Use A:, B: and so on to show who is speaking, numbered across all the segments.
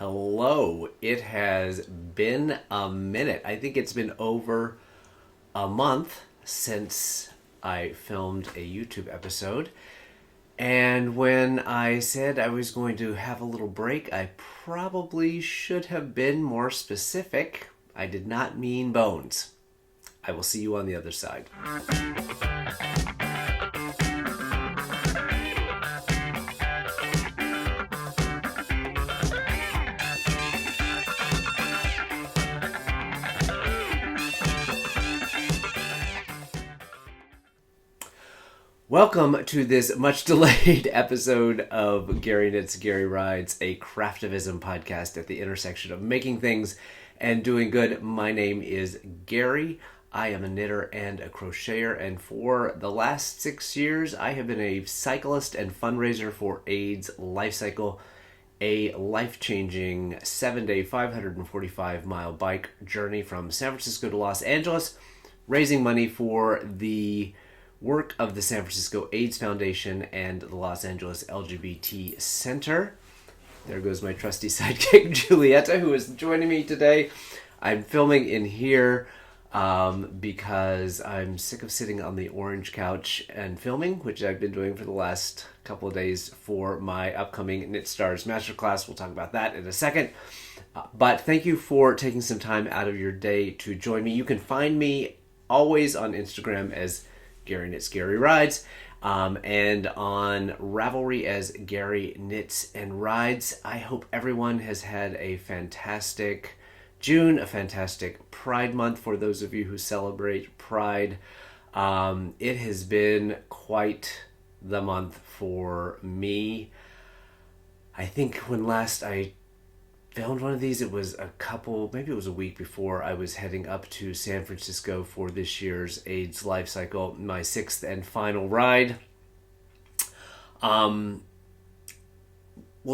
A: Hello. It has been a minute. I think it's been over a month since I filmed a YouTube episode. And when I said I was going to have a little break, I probably should have been more specific. I did not mean bones. I will see you on the other side. Welcome to this much delayed episode of Gary Knits, Gary Rides, a Craftivism podcast at the intersection of making things and doing good. My name is Gary. I am a knitter and a crocheter, and for the last 6 years, I have been a cyclist and fundraiser for AIDS Lifecycle, a life-changing 7-day, 545-mile bike journey from San Francisco to Los Angeles, raising money for the work of the San Francisco AIDS Foundation and the Los Angeles LGBT Center. There goes my trusty sidekick, Julietta, who is joining me today. I'm filming in here because I'm sick of sitting on the orange couch and filming, which I've been doing for the last couple of days for my upcoming Knit Stars Masterclass. We'll talk about that in a second. But thank you for taking some time out of your day to join me. You can find me always on Instagram as Gary Knits, Gary Rides, and on Ravelry as Gary Knits and Rides. I hope everyone has had a fantastic June, a fantastic Pride Month for those of you who celebrate Pride. It has been quite the month for me. I think when last I filmed one of these, it was maybe it was a week before I was heading up to San Francisco for this year's AIDS Lifecycle, my sixth and final ride. We'll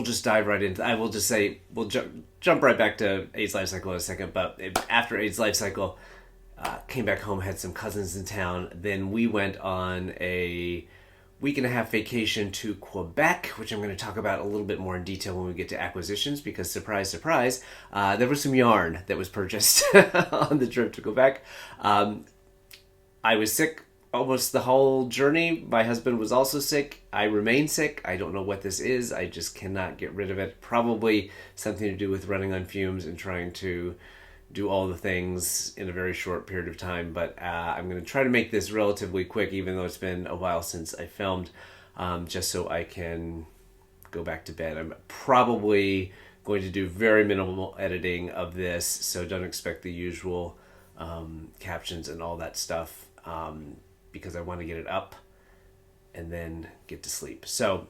A: just dive right into. I will just say we'll jump right back to AIDS Lifecycle in a second. But after AIDS Lifecycle, came back home, had some cousins in town. Then we went on a week and a half vacation to Quebec, which I'm going to talk about a little bit more in detail when we get to acquisitions, because surprise, surprise, there was some yarn that was purchased on the trip to Quebec. I was sick almost the whole journey. My husband was also sick. I remain sick. I don't know what this is. I just cannot get rid of it. Probably something to do with running on fumes and trying to do all the things in a very short period of time, but I'm going to try to make this relatively quick, even though it's been a while since I filmed, just so I can go back to bed. I'm probably going to do very minimal editing of this, so don't expect the usual captions and all that stuff, because I want to get it up and then get to sleep. So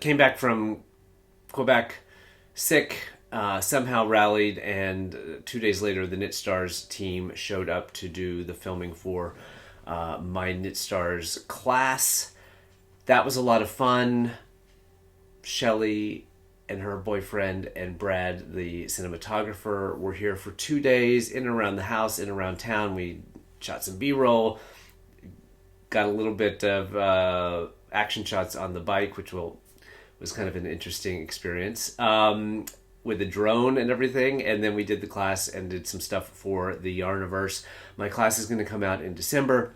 A: came back from Quebec sick, somehow rallied, and 2 days later the Knit Stars team showed up to do the filming for my Knit Stars class. That was a lot of fun. Shelley and her boyfriend and Brad, the cinematographer, were here for 2 days, in and around the house, in and around town. We shot some B-roll, got a little bit of action shots on the bike, which was kind of an interesting experience, with a drone and everything. And then we did the class and did some stuff for the Yarniverse. My class is going to come out in December.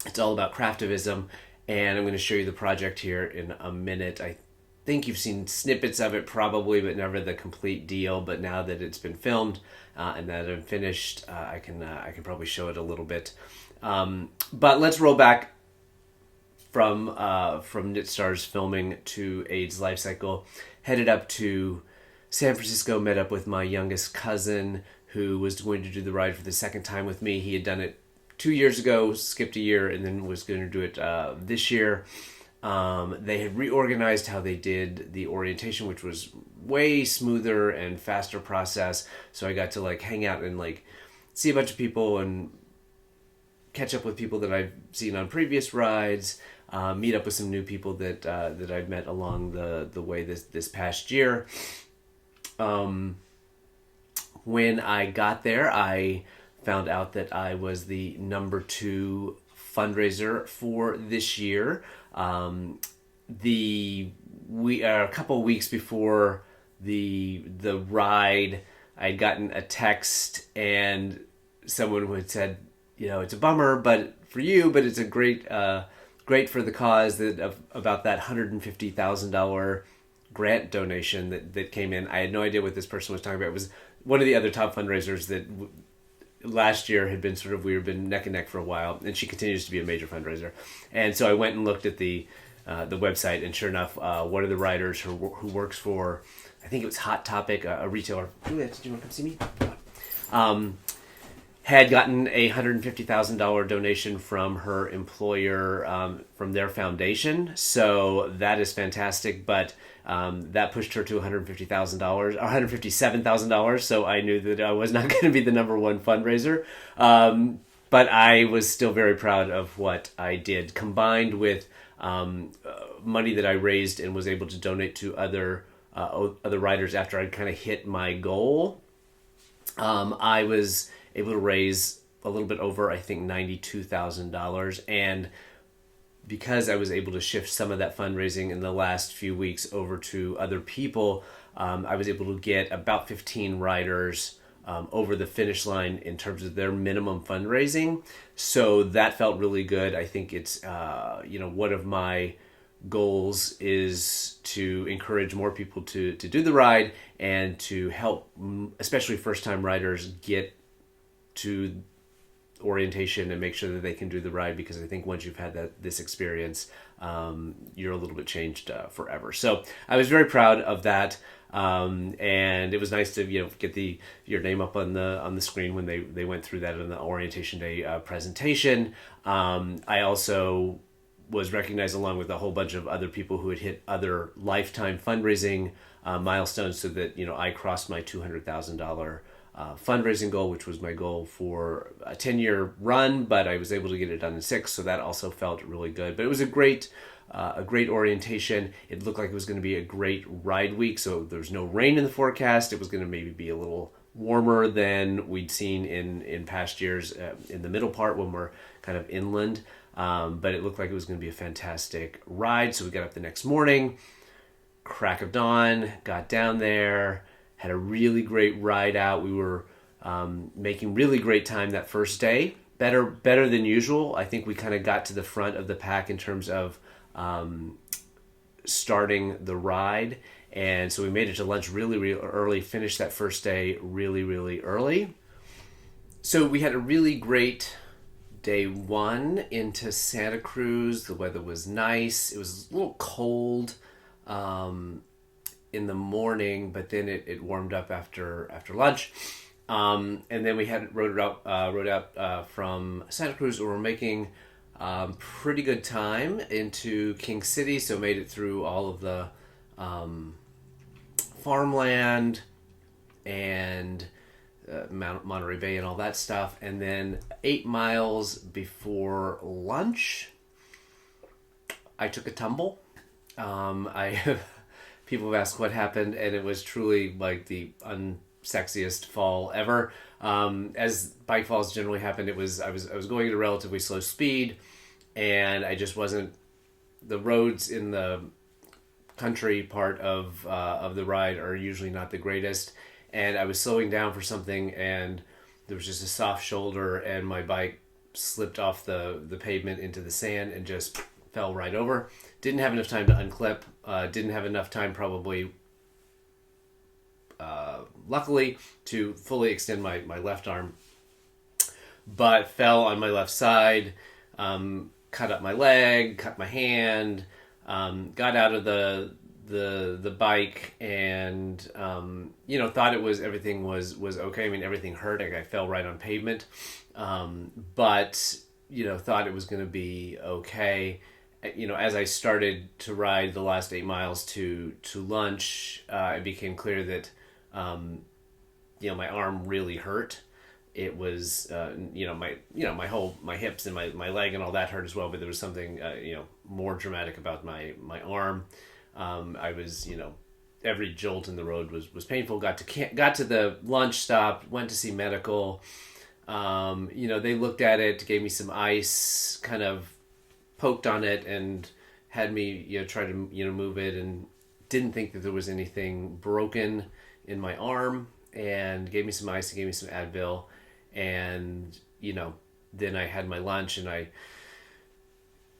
A: It's all about Craftivism, and I'm going to show you the project here in a minute. I think you've seen snippets of it probably, but never the complete deal. But now that it's been filmed and that I'm finished, I can probably show it a little bit. But let's roll back from Knit Stars filming to AIDS Lifecycle. Headed up to San Francisco, met up with my youngest cousin, who was going to do the ride for the second time with me. He had done it 2 years ago, skipped a year, and then was going to do it this year. They had reorganized how they did the orientation, which was way smoother and faster process. So I got to hang out and see a bunch of people and catch up with people that I've seen on previous rides, meet up with some new people that I've met along the way this past year. When I got there, I found out that I was the number 2 fundraiser for this year. A couple of weeks before the ride. I'd gotten a text and someone had said, it's a bummer, but for you, but it's a great for the cause about that $150,000 grant donation that came in. I had no idea what this person was talking about. It was one of the other top fundraisers that last year had been we've been neck and neck for a while, and she continues to be a major fundraiser. And so I went and looked at the website, and sure enough, one of the writers who works for, I think it was Hot Topic, a retailer. Julia, did you want to come see me? Had gotten a $150,000 donation from her employer, from their foundation. So that is fantastic. But that pushed her to $150,000, $157,000. So I knew that I was not going to be the number one fundraiser. But I was still very proud of what I did, combined with money that I raised and was able to donate to other writers after I'd kind of hit my goal. I was able to raise a little bit over, I think, $92,000. And because I was able to shift some of that fundraising in the last few weeks over to other people, I was able to get about 15 writers over the finish line in terms of their minimum fundraising. So that felt really good. I think it's, one of my goals is to encourage more people to do the ride and to help, especially first-time writers, get to orientation and make sure that they can do the ride, because I think once you've had this experience, you're a little bit changed forever. So I was very proud of that, and it was nice to get your name up on the screen when they went through that in the orientation day presentation. I also was recognized along with a whole bunch of other people who had hit other lifetime fundraising milestones, so that I crossed my $200,000 fundraising goal, which was my goal for a 10-year run, but I was able to get it done in 6, so that also felt really good. But it was a great orientation. It looked like it was going to be a great ride week, so there's no rain in the forecast. It was going to maybe be a little warmer than we'd seen in past years in the middle part when we're kind of inland, but it looked like it was going to be a fantastic ride. So we got up the next morning, crack of dawn, got down there, had a really great ride out. We were making really great time that first day, better than usual. I think we kind of got to the front of the pack in terms of starting the ride, and so we made it to lunch really, really early, finished that first day really, really early. So we had a really great day one into Santa Cruz. The weather was nice. It was a little cold in the morning, but then it warmed up after lunch, and then we rode out from Santa Cruz. We were making pretty good time into King City, so made it through all of the farmland and Monterey Bay and all that stuff, and then 8 miles before lunch, I took a tumble. People have asked what happened, and it was truly like the unsexiest fall ever. As bike falls generally happen, I was going at a relatively slow speed, and I just wasn't. The roads in the country part of the ride are usually not the greatest, and I was slowing down for something, and there was just a soft shoulder, and my bike slipped off the pavement into the sand and just fell right over. Didn't have enough time to unclip. Didn't have enough time, probably, luckily, to fully extend my left arm. But fell on my left side, cut up my leg, cut my hand, got out of the bike, and thought everything was okay. I mean, everything hurt. I fell right on pavement, but thought it was going to be okay. As I started to ride the last 8 miles to lunch, it became clear that, my arm really hurt. It was, my hips and my leg and all that hurt as well. But there was something, more dramatic about my arm. I was, every jolt in the road was painful. Got to the lunch stop, went to see medical. They looked at it, gave me some ice, kind of poked on it, and had me try to move it, and didn't think that there was anything broken in my arm, and gave me some ice and gave me some Advil. And, then I had my lunch, and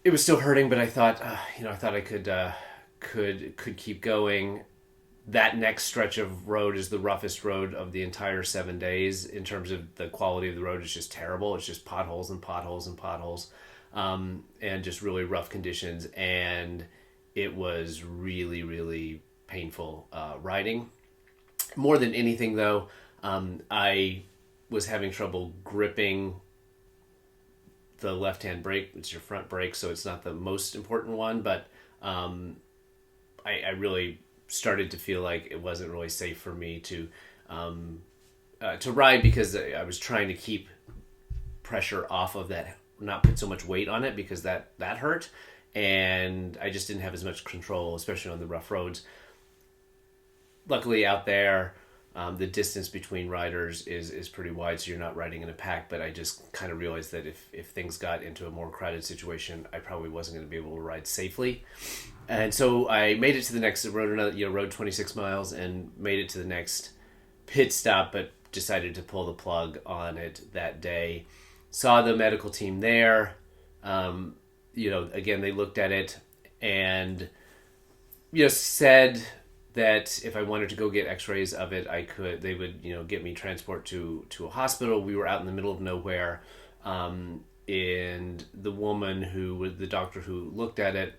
A: it was still hurting, but I thought, I thought I could keep going. That next stretch of road is the roughest road of the entire 7 days in terms of the quality of the road. It's just terrible. It's just potholes and potholes and potholes, and just really rough conditions. And it was really, really painful riding. More than anything, though, I was having trouble gripping the left-hand brake. It's your front brake, so it's not the most important one, but I really started to feel like it wasn't really safe for me to ride, because I was trying to keep pressure off of that, not put so much weight on it, because that hurt, and I just didn't have as much control, especially on the rough roads. Luckily out there, the distance between riders is pretty wide, so you're not riding in a pack, but I just kind of realized that if things got into a more crowded situation, I probably wasn't going to be able to ride safely. And so I made it to the next, rode 26 miles and made it to the next pit stop, but decided to pull the plug on it that day. Saw the medical team there. Again, they looked at it and, said that if I wanted to go get x-rays of it, I could. They would, get me transport to a hospital. We were out in the middle of nowhere. And the woman the doctor who looked at it,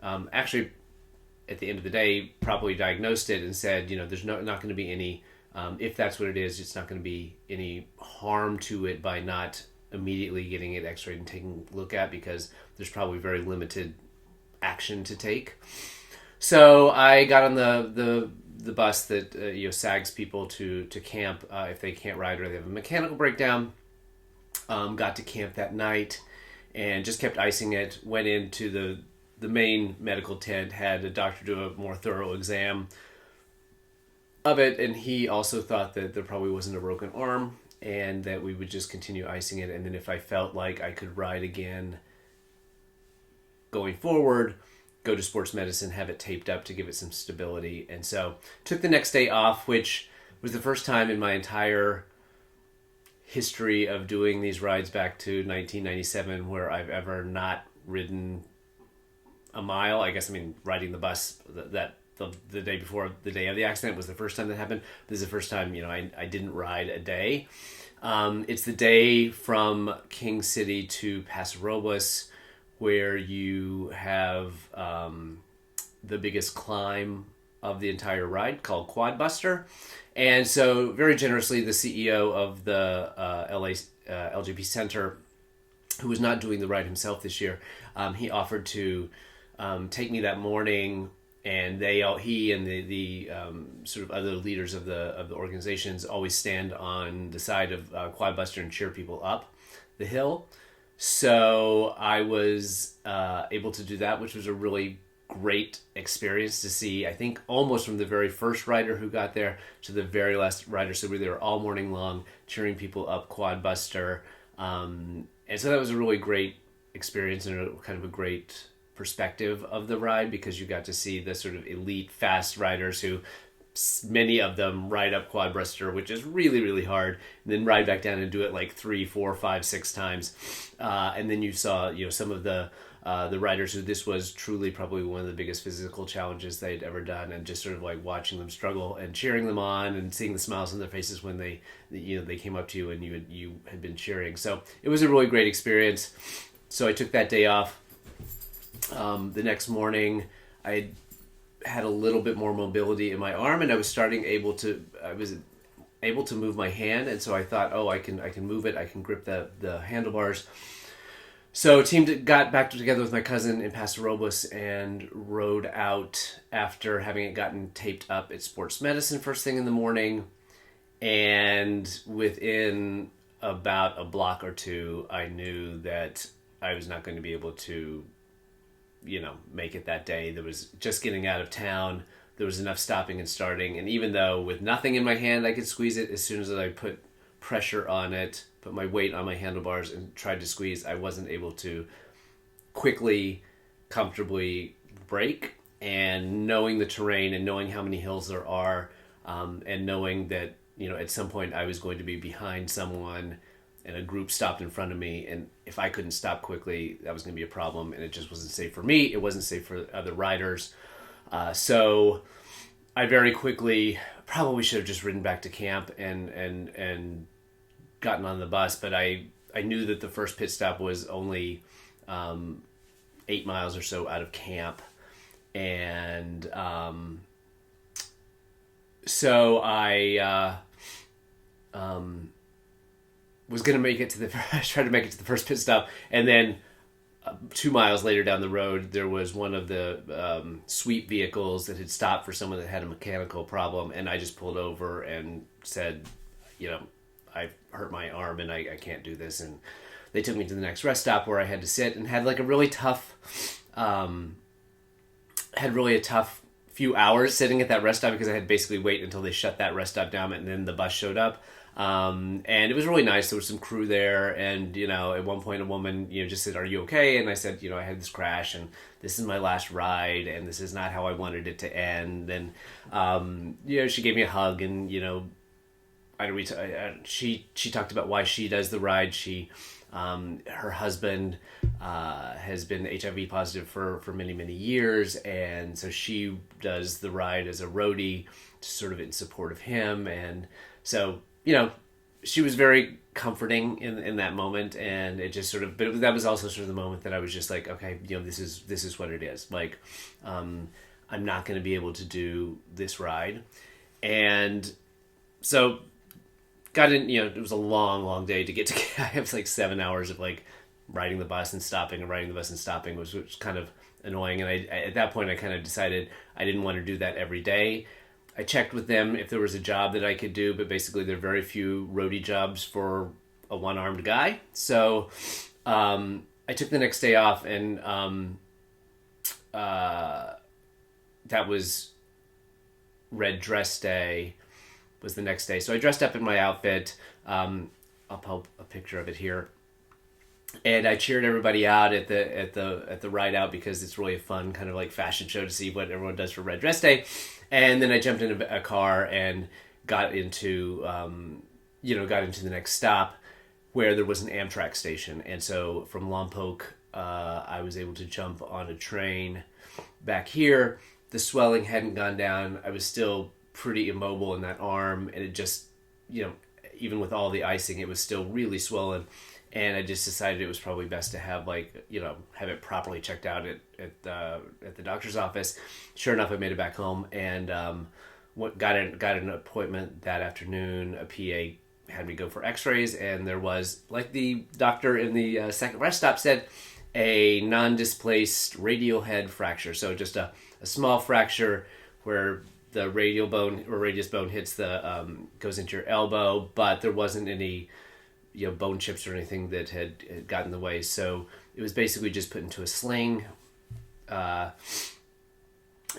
A: actually, at the end of the day, properly diagnosed it and said, there's not going to be any, if that's what it is, it's not going to be any harm to it by not immediately getting it x-rayed and taking a look at, because there's probably very limited action to take. So I got on the bus that sags people to camp if they can't ride or they have a mechanical breakdown. Got to camp that night and just kept icing it. Went into the main medical tent, had a doctor do a more thorough exam of it, and he also thought that there probably wasn't a broken arm and that we would just continue icing it, and then if I felt like I could ride again going forward, go to sports medicine, have it taped up to give it some stability. And so took the next day off, which was the first time in my entire history of doing these rides back to 1997 where I've ever not ridden a mile. Riding the bus the day before the day of the accident was the first time that happened. This is the first time, I didn't ride a day. It's the day from King City to Paso Robles, where you have the biggest climb of the entire ride, called Quadbuster. And so very generously, the CEO of the LA LGBT Center, who was not doing the ride himself this year, he offered to take me that morning, and he and the sort of other leaders of the organizations always stand on the side of Quadbuster and cheer people up the hill. So I was able to do that, which was a really great experience to see, I think, almost from the very first rider who got there to the very last rider. So we were there all morning long cheering people up Quadbuster. And so that was a really great experience and kind of a great perspective of the ride, because you got to see the sort of elite fast riders who, many of them ride up Quadbuster, which is really, really hard, and then ride back down and do it like 3, 4, 5, 6 times. And then you saw, some of the riders who this was truly probably one of the biggest physical challenges they'd ever done, and just sort of like watching them struggle and cheering them on and seeing the smiles on their faces when they came up to you and you had been cheering. So it was a really great experience. So I took that day off. The next morning, I had a little bit more mobility in my arm, and I was able to move my hand, and so I thought, I can move it, I can grip the handlebars. So got back together with my cousin in Paso Robles and rode out after having it gotten taped up at sports medicine first thing in the morning, and within about a block or two, I knew that I was not going to be able to make it that day. There was just getting out of town. There was enough stopping and starting. And even though with nothing in my hand, I could squeeze it, as soon as I put pressure on it, put my weight on my handlebars and tried to squeeze, I wasn't able to quickly, comfortably brake. and knowing the terrain and knowing how many hills there are, and knowing that, at some point I was going to be behind someone and a group stopped in front of me, and if I couldn't stop quickly, that was going to be a problem, and it just wasn't safe for me. It wasn't safe for other riders. So I very quickly probably should have just ridden back to camp and gotten on the bus, but I knew that the first pit stop was only 8 miles or so out of camp, and so I was going to make it to try to make it to the first pit stop, and then 2 miles later down the road, there was one of the sweep vehicles that had stopped for someone that had a mechanical problem, and I just pulled over and said, I hurt my arm and I can't do this, and they took me to the next rest stop where I had to sit and had like a really tough few hours sitting at that rest stop, because I had to basically wait until they shut that rest stop down and then the bus showed up. And it was really nice. There was some crew there, and at one point a woman just said, "Are you okay?" And I said, I had this crash and this is my last ride and this is not how I wanted it to end. And she gave me a hug, and she talked about why she does the ride. Her husband has been HIV positive for many, many years, and so she does the ride as a roadie, sort of in support of him. And so she was very comforting in that moment, and it just but that was also sort of the moment that I was just like, okay, this is what it is. Like, I'm not going to be able to do this ride. And so got in, it was a long day to get to, I have like 7 hours of like riding the bus and stopping and riding the bus and stopping, which was kind of annoying. And I at that point I kind of decided I didn't want to do that every day. I checked with them if there was a job that I could do, but basically there are very few roadie jobs for a one-armed guy. So I took the next day off, and that was Red Dress Day was the next day. So I dressed up in my outfit. I'll put a picture of it here. And I cheered everybody out at the ride out, because it's really a fun kind of like fashion show to see what everyone does for Red Dress Day. And then I jumped in a car and got into the next stop, where there was an Amtrak station. And so from Lompoc, I was able to jump on a train back here. The swelling hadn't gone down. I was still pretty immobile in that arm, and it just, even with all the icing, it was still really swollen. And I just decided it was probably best to have have it properly checked out at the doctor's office. Sure enough, I made it back home, and got an appointment that afternoon. A PA had me go for X-rays, and there was, like the doctor in the second rest stop said, a non-displaced radial head fracture. So just a small fracture where the radial bone or radius bone hits goes into your elbow, but there wasn't any bone chips or anything that had gotten in the way. So it was basically just put into a sling. And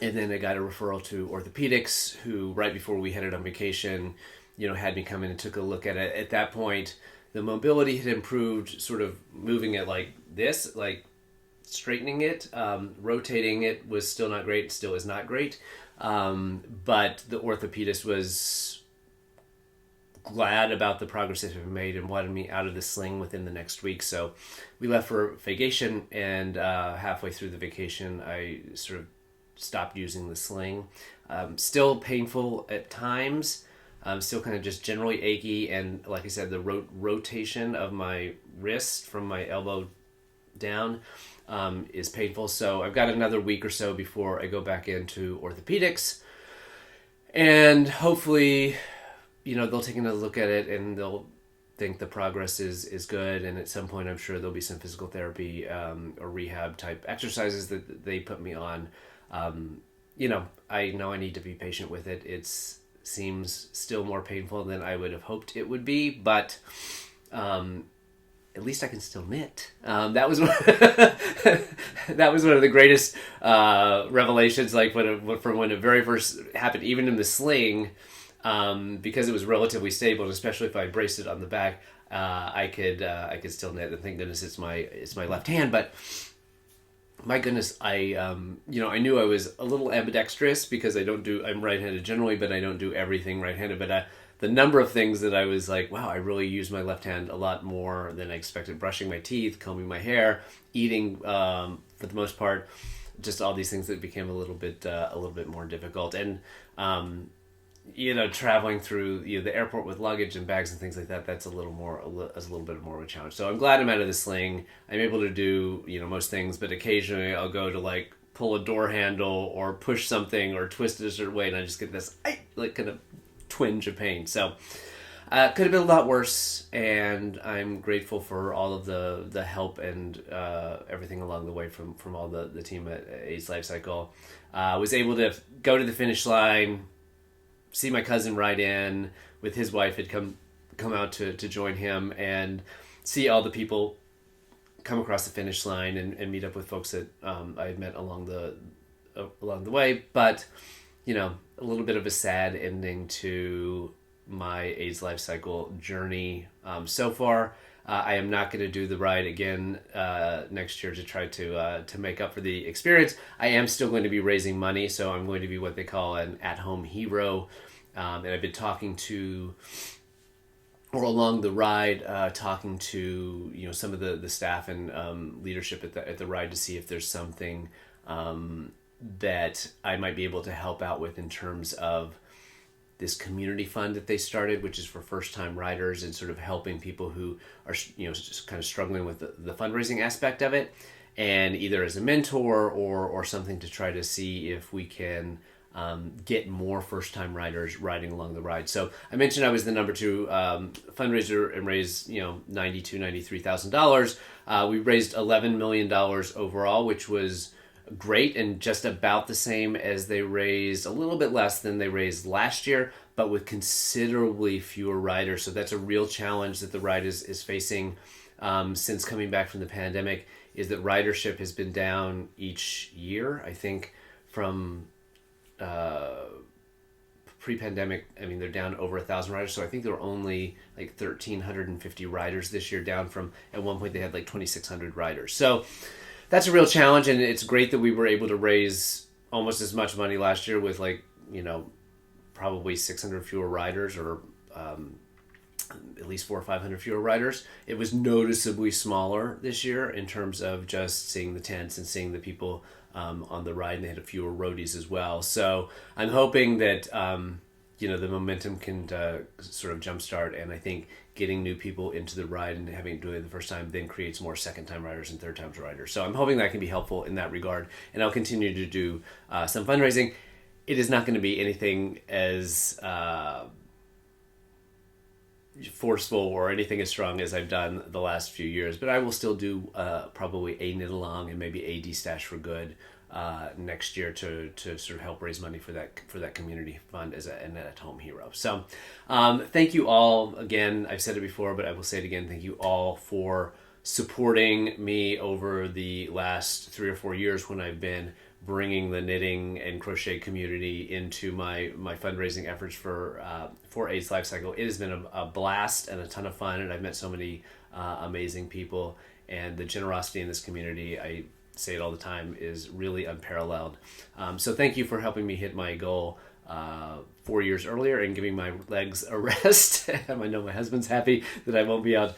A: then I got a referral to orthopedics, who right before we headed on vacation, had me come in and took a look at it. At that point, the mobility had improved, sort of moving it like this, like straightening it. Rotating it was still not great. It still is not great. But the orthopedist was glad about the progress that had been made and wanted me out of the sling within the next week. So we left for vacation, and halfway through the vacation, I sort of stopped using the sling. Still painful at times. Still kind of just generally achy, and like I said, the rotation of my wrist from my elbow down is painful. So I've got another week or so before I go back into orthopedics, and hopefully they'll take another look at it and they'll think the progress is good. And at some point, I'm sure there'll be some physical therapy or rehab type exercises that they put me on. I know I need to be patient with it. It seems still more painful than I would have hoped it would be, but at least I can still knit. That was that was one of the greatest revelations, like from when it very first happened, even in the sling. Because it was relatively stable, and especially if I braced it on the back, I could still knit. And thank goodness it's my left hand. But my goodness, I knew I was a little ambidextrous because I'm right-handed generally, but I don't do everything right-handed. But the number of things that I was like, wow, I really use my left hand a lot more than I expected. Brushing my teeth, combing my hair, eating, for the most part, just all these things that became a little bit more difficult. And, traveling through the airport with luggage and bags and things like that, that's a little bit more of a challenge. So I'm glad I'm out of the sling. I'm able to do, most things, but occasionally I'll go to like pull a door handle or push something or twist it a certain way, and I just get this kind of twinge of pain. So could have been a lot worse, and I'm grateful for all of the help and everything along the way from all the team at AIDS Lifecycle. Was able to go to the finish line, see my cousin ride in with his wife, had come out to join him, and see all the people come across the finish line and meet up with folks that I had met along the way. But a little bit of a sad ending to my AIDS life cycle journey so far. I am not going to do the ride again next year to try to make up for the experience. I am still going to be raising money, so I'm going to be what they call an at-home hero. And I've been talking to, or along the ride, talking to some of the staff and leadership at the ride to see if there's something that I might be able to help out with in terms of this community fund that they started, which is for first-time riders and sort of helping people who are just kind of struggling with the fundraising aspect of it, and either as a mentor or something to try to see if we can get more first-time riders riding along the ride. So I mentioned I was the number 2 fundraiser and raised $93,000. We raised $11 million overall, which was great, and just about the same as they raised, a little bit less than they raised last year, but with considerably fewer riders. So that's a real challenge that the ride is facing since coming back from the pandemic, is that ridership has been down each year. I think from pre-pandemic, they're down over 1,000 riders. So I think there were only like 1,350 riders this year, down from, at one point they had like 2,600 riders. So that's a real challenge, and it's great that we were able to raise almost as much money last year with probably 600 fewer riders, or at least 400 or 500 fewer riders. It was noticeably smaller this year in terms of just seeing the tents and seeing the people on the ride, and they had a fewer roadies as well. So I'm hoping that the momentum can sort of jumpstart, and I think getting new people into the ride and having it do it the first time then creates more second-time riders and third-time riders. So I'm hoping that can be helpful in that regard, and I'll continue to do some fundraising. It is not going to be anything as forceful or anything as strong as I've done the last few years, but I will still do probably a Knitalong and maybe a Destash for Good next year to sort of help raise money for that community fund as an at-home hero. So thank you all again. I've said it before, but I will say it again. Thank you all for supporting me over the last 3 or 4 years when I've been bringing the knitting and crochet community into my fundraising efforts for AIDS Lifecycle. It has been a blast and a ton of fun, and I've met so many amazing people, and the generosity in this community, I say it all the time, is really unparalleled. So thank you for helping me hit my goal 4 years earlier and giving my legs a rest. I know my husband's happy that I won't be out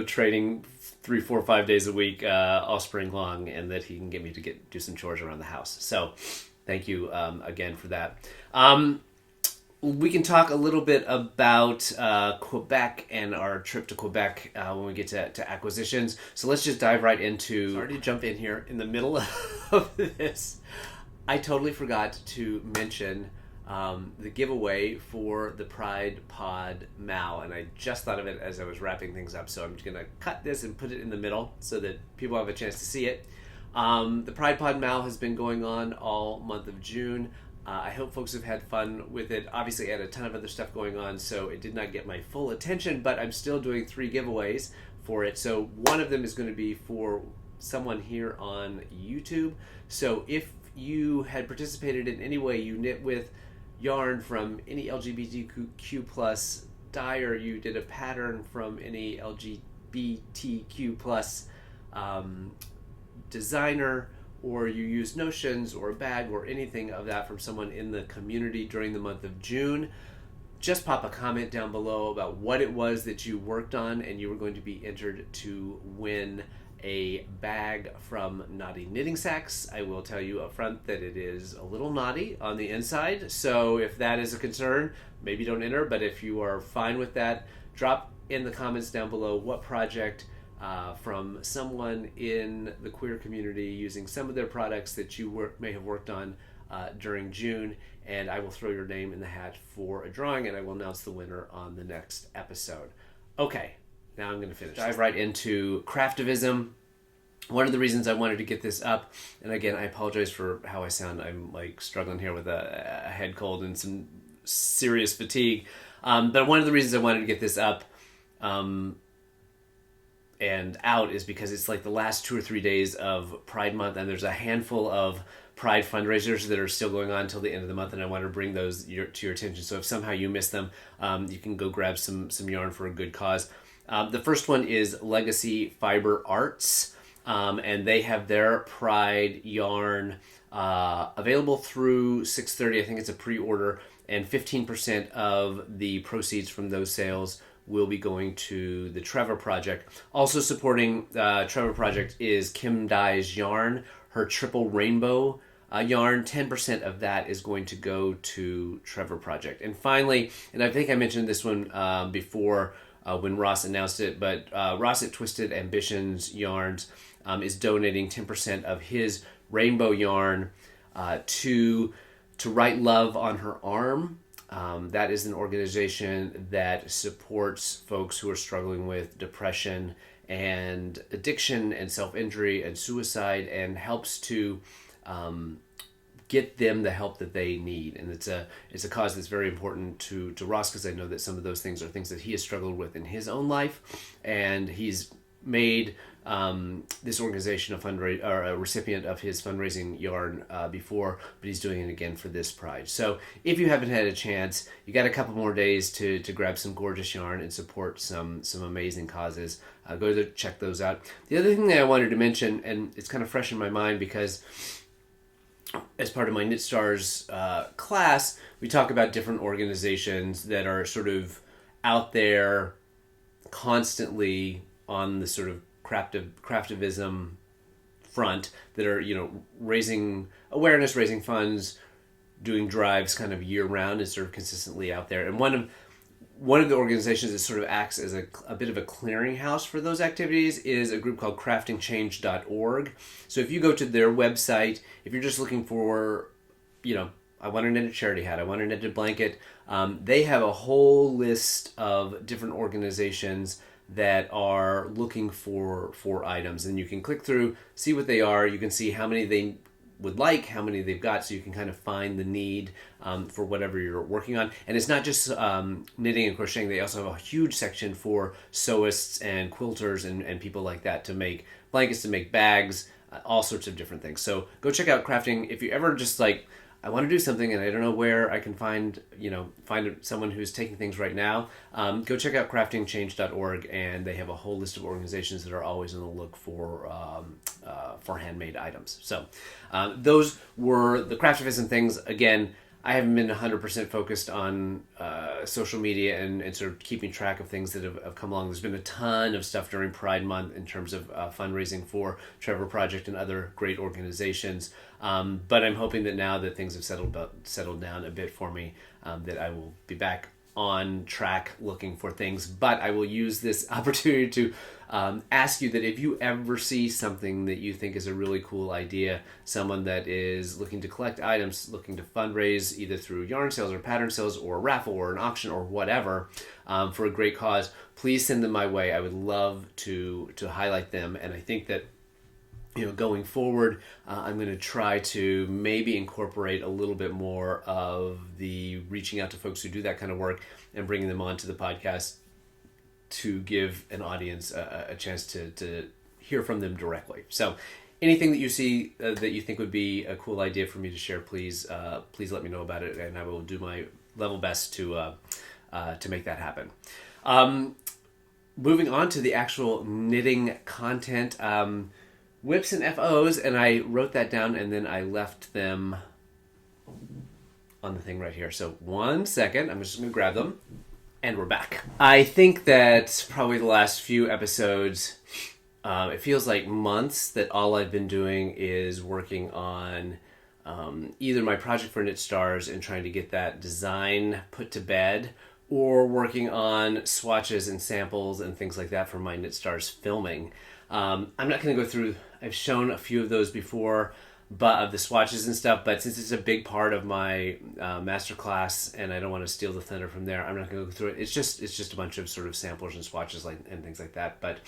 A: training 3, 4, 5 days a week all spring long, and that he can get me to do some chores around the house. So thank you again for that. We can talk a little bit about Quebec and our trip to Quebec when we get to acquisitions. So let's just dive right into... Sorry to jump in here in the middle of this. I totally forgot to mention the giveaway for the Pride Pod MAL, and I just thought of it as I was wrapping things up, so I'm just going to cut this and put it in the middle so that people have a chance to see it. The Pride Pod MAL has been going on all month of June. I hope folks have had fun with it. Obviously, I had a ton of other stuff going on, so it did not get my full attention, but I'm still doing 3 giveaways for it. So one of them is going to be for someone here on YouTube. So if you had participated in any way, you knit with yarn from any LGBTQ plus dye, or you did a pattern from any LGBTQ plus designer, or you use Notions or a bag or anything of that from someone in the community during the month of June, just pop a comment down below about what it was that you worked on, and you were going to be entered to win a bag from Naughty Knitting Sacks. I will tell you up front that it is a little naughty on the inside, so if that is a concern, maybe don't enter, but if you are fine with that, drop in the comments down below what project from someone in the queer community using some of their products that you may have worked on during June, and I will throw your name in the hat for a drawing, and I will announce the winner on the next episode. Okay, now I'm going to finish. Dive right into Craftivism. One of the reasons I wanted to get this up, and again, I apologize for how I sound. I'm like struggling here with a head cold and some serious fatigue. But one of the reasons I wanted to get this up and out is because it's like the last 2 or 3 days of Pride Month, and there's a handful of Pride fundraisers that are still going on until the end of the month, and I want to bring those to your attention. So if somehow you miss them, you can go grab some yarn for a good cause. The first one is Legacy Fiber Arts, and they have their Pride yarn available through 6:30. I think it's a pre-order, and 15% of the proceeds from those sales will be going to the Trevor Project. Also supporting Trevor Project is Kim Dye's yarn, her triple rainbow yarn. 10% of that is going to go to Trevor Project. And finally, and I think I mentioned this one before when Ross announced it, but Ross at Twisted Ambitions Yarns is donating 10% of his rainbow yarn to Write Love on Her Arm. That is an organization that supports folks who are struggling with depression and addiction and self-injury and suicide, and helps to get them the help that they need. And it's a cause that's very important to Ross, because I know that some of those things are things that he has struggled with in his own life, and he's made this organization a recipient of his fundraising yarn before, but he's doing it again for this Pride. So if you haven't had a chance, you got a couple more days to grab some gorgeous yarn and support some amazing causes. Go to check those out. The other thing that I wanted to mention, and it's kind of fresh in my mind because as part of my Knit Stars class, we talk about different organizations that are sort of out there constantly on the sort of craftivism front, that are, raising awareness, raising funds, doing drives kind of year round, and sort of consistently out there. And one of the organizations that sort of acts as a bit of a clearinghouse for those activities is a group called craftingchange.org. So if you go to their website, if you're just looking for, I want to knit a charity hat, I want to knit a blanket, they have a whole list of different organizations that are looking for items, and you can click through, see what they are. You can see how many they would like, how many they've got, so you can kind of find the need for whatever you're working on. And it's not just knitting and crocheting. They also have a huge section for sewists and quilters and people like that, to make blankets, to make bags, all sorts of different things. So go check out Crafting. If you ever just like, I want to do something and I don't know where I can find someone who's taking things right now, go check out craftingchange.org, and they have a whole list of organizations that are always on the look for handmade items. So those were the Craftivism things. Again, I haven't been 100% focused on social media and sort of keeping track of things that have come along. There's been a ton of stuff during Pride Month in terms of fundraising for Trevor Project and other great organizations. But I'm hoping that now that things have settled down a bit for me, that I will be back on track looking for things. But I will use this opportunity to ask you that if you ever see something that you think is a really cool idea, someone that is looking to collect items, looking to fundraise either through yarn sales or pattern sales or a raffle or an auction or whatever, for a great cause, please send them my way. I would love to highlight them. And I think that going forward, I'm going to try to maybe incorporate a little bit more of the reaching out to folks who do that kind of work and bringing them onto the podcast to give an audience a chance to hear from them directly. So anything that you see that you think would be a cool idea for me to share, please let me know about it, and I will do my level best to make that happen. Moving on to the actual knitting content, whips and FOs, and I wrote that down, and then I left them on the thing right here. So 1 second, I'm just going to grab them, and we're back. I think that probably the last few episodes, it feels like months that all I've been doing is working on either my project for Knit Stars and trying to get that design put to bed, or working on swatches and samples and things like that for my Knit Stars filming. I'm not going to go through, I've shown a few of those before, but of the swatches and stuff, but since it's a big part of my masterclass and I don't want to steal the thunder from there, I'm not going to go through it. It's just a bunch of sort of samplers and swatches and things like that. But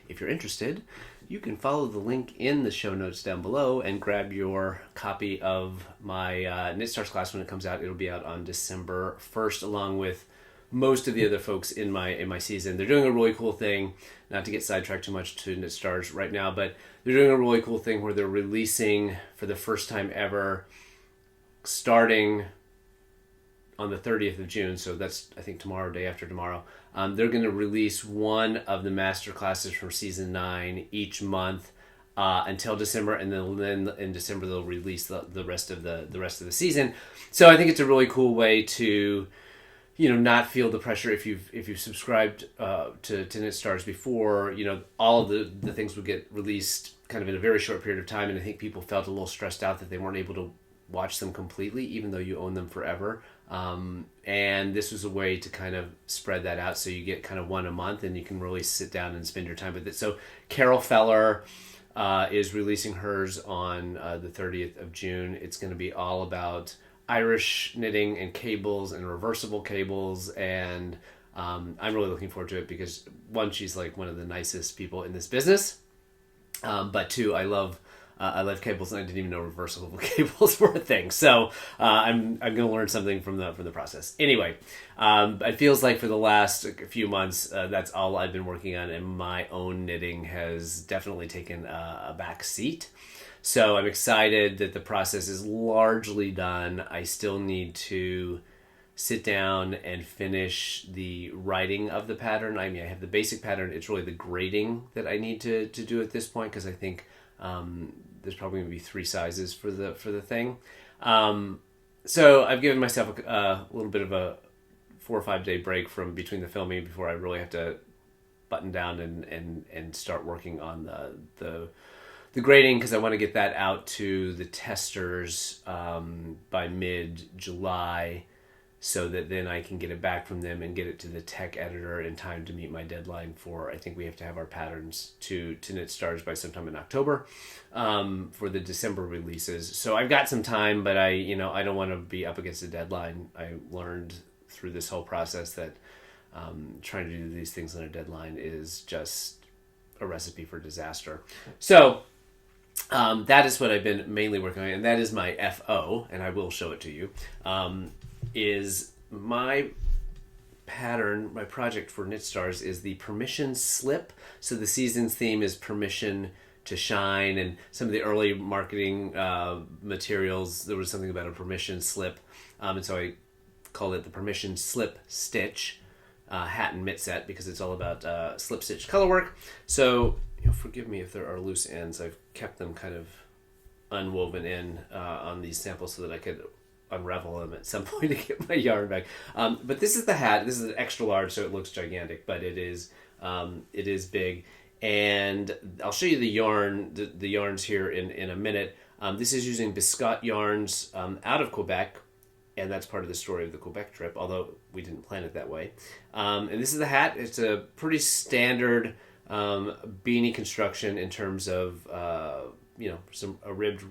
A: if you're interested, you can follow the link in the show notes down below and grab your copy of my Knit Stars class when it comes out. It'll be out on December 1st, along with most of the other folks in my season. They're doing a really cool thing, not to get sidetracked too much to Knit Stars right now, but they're doing a really cool thing where they're releasing for the first time ever, starting on the 30th of June, so that's I think tomorrow, day after tomorrow, they're going to release one of the master classes from season 9 each month until December, and then in December they'll release the rest of the season. So I think it's a really cool way to not feel the pressure if you've subscribed to Knit Stars before. All of the things would get released kind of in a very short period of time, and I think people felt a little stressed out that they weren't able to watch them completely, even though you own them forever. And this was a way to kind of spread that out, so you get kind of one a month, and you can really sit down and spend your time with it. So Carol Feller is releasing hers on the 30th of June. It's going to be all about Irish knitting and cables and reversible cables, and I'm really looking forward to it because, one, she's like one of the nicest people in this business, but two, I love cables, and I didn't even know reversible cables were a thing. So I'm going to learn something from the process. Anyway, it feels like for the last few months, that's all I've been working on, and my own knitting has definitely taken a back seat. So I'm excited that the process is largely done. I still need to sit down and finish the writing of the pattern. I mean, I have the basic pattern. It's really the grading that I need to do at this point, because I think there's probably going to be 3 sizes for the thing. So I've given myself a little bit of a 4 or 5 day break from between the filming before I really have to button down and start working on the grading, because I want to get that out to the testers by mid-July, so that then I can get it back from them and get it to the tech editor in time to meet my deadline for, I think we have to have our patterns to Knit Stars by sometime in October for the December releases. So I've got some time, but I don't want to be up against the deadline. I learned through this whole process that trying to do these things on a deadline is just a recipe for disaster. So that is what I've been mainly working on, and that is my FO, and I will show it to you, is my pattern, my project for Knit Stars is the Permission Slip. So the season's theme is permission to shine, and some of the early marketing materials, there was something about a permission slip, and so I called it the Permission Slip Stitch hat and mitt set, because it's all about slip stitch color work. So forgive me if there are loose ends. I've kept them kind of unwoven in on these samples so that I could unravel them at some point to get my yarn back. But this is the hat. This is an extra large, so it looks gigantic, but it is big. And I'll show you the yarns here in a minute. This is using Biscotte yarns out of Quebec, and that's part of the story of the Quebec trip, although we didn't plan it that way. And this is the hat. It's a pretty standard beanie construction in terms of a ribbed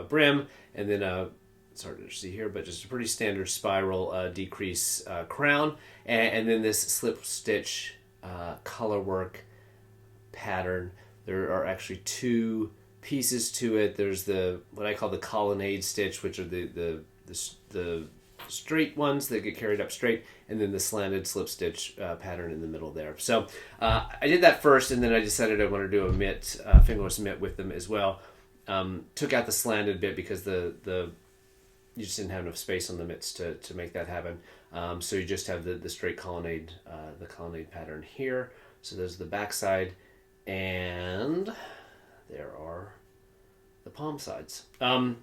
A: brim, and then it's hard to see here, but just a pretty standard spiral decrease crown, and then this slip stitch color work pattern. There are actually 2 pieces to it. There's what I call the colonnade stitch, which are the straight ones that get carried up straight, and then the slanted slip stitch pattern in the middle there. So I did that first, and then I decided I want to do a mitt, fingerless mitt with them as well. Took out the slanted bit because you just didn't have enough space on the mitts to make that happen. So you just have the straight colonnade, the colonnade pattern here. So there's the back side, and there are the palm sides. I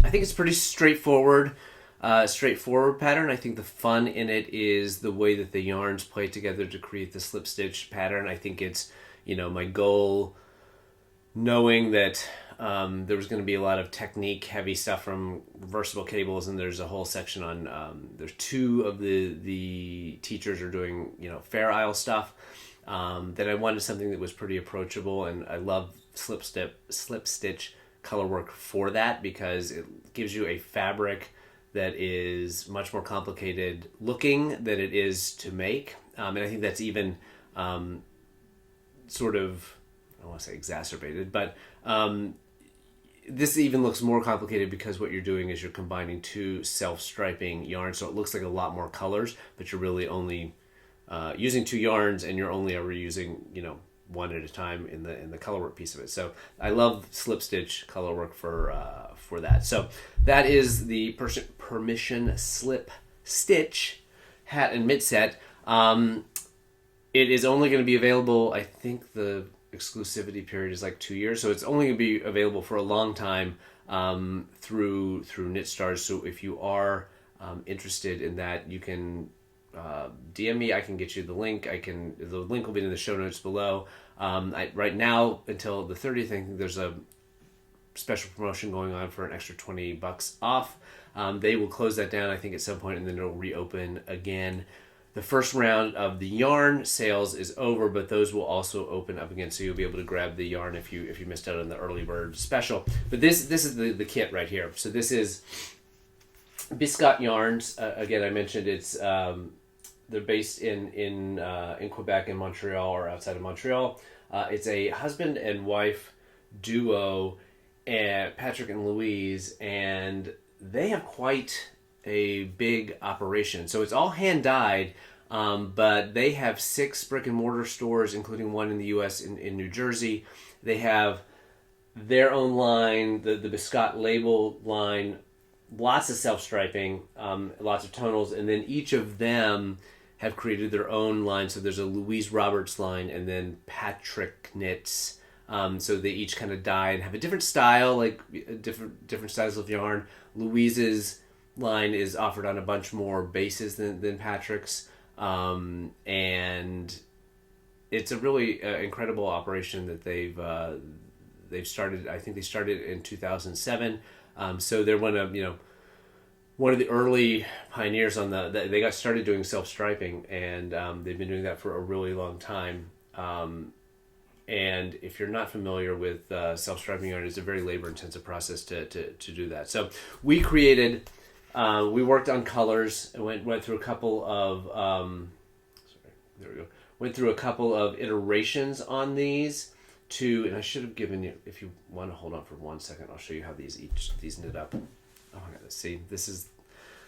A: think it's pretty straightforward pattern. I think the fun in it is the way that the yarns play together to create the slip stitch pattern. I think it's, my goal, knowing that there was going to be a lot of technique heavy stuff from reversible cables, and there's a whole section on there's two of the teachers are doing Fair Isle stuff, that I wanted something that was pretty approachable, and I love slip stitch color work for that, because it gives you a fabric that is much more complicated looking than it is to make, and I think that's even sort of, I don't want to say exacerbated, but this even looks more complicated because what you're doing is you're combining two self-striping yarns, so it looks like a lot more colors, but you're really only using two yarns, and you're only ever using one at a time in the color work piece of it. So I love slip stitch color work for that. So that is the Permission Slip Stitch hat and mitt set. It is only going to be available, I think the exclusivity period is like 2 years, so it's only going to be available for a long time through KnitStars. So if you are interested in that, you can DM me. I can get you the link. The link will be in the show notes below. Right now until the 30th, I think there's a special promotion going on for an extra $20 off. They will close that down, I think, at some point, and then it'll reopen again. The first round of the yarn sales is over, but those will also open up again, so you'll be able to grab the yarn if you missed out on the early bird special. But this is the kit right here. So this is Biscotte yarns. Again, I mentioned it's they're based in Quebec and Montreal, or outside of Montreal. It's a husband and wife duo, and Patrick and Louise, and they have quite a big operation. So it's all hand dyed, but they have 6 brick and mortar stores, including one in the U.S. in New Jersey. They have their own line, the Biscotte label line, lots of self-striping, lots of tonals, and then each of them have created their own line. So there's a Louise Roberts line, and then Patrick knits. So they each kind of dye and have a different style, like different styles of yarn. Louise's line is offered on a bunch more bases than Patrick's, and it's a really incredible operation that they've started. I think they started in 2007. So they're one of the early pioneers on they got started doing self-striping, and they've been doing that for a really long time. And if you're not familiar with self-striping yarn, it's a very labor-intensive process to do that. So we worked on colors and went through a couple of went through a couple of iterations on these. And I should have given you, if you want to hold on for 1 second, I'll show you how these knit up. Oh my god, let's see. This is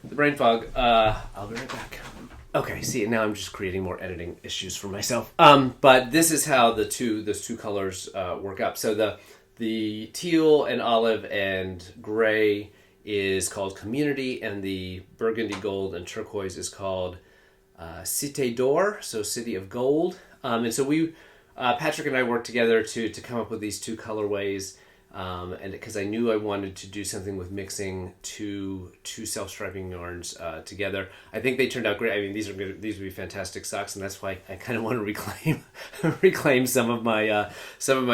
A: the brain fog. I'll be right back. Okay, see, now I'm just creating more editing issues for myself. But this is how those two colors work up. So the teal and olive and gray is called Community, and the burgundy gold and turquoise is called Cite d'Or, so City of Gold. And so Patrick and I worked together to come up with these two colorways, and because I knew I wanted to do something with mixing two self-striping yarns together. I think they turned out great. I mean, these would be fantastic socks, and that's why I kind of want to reclaim some of my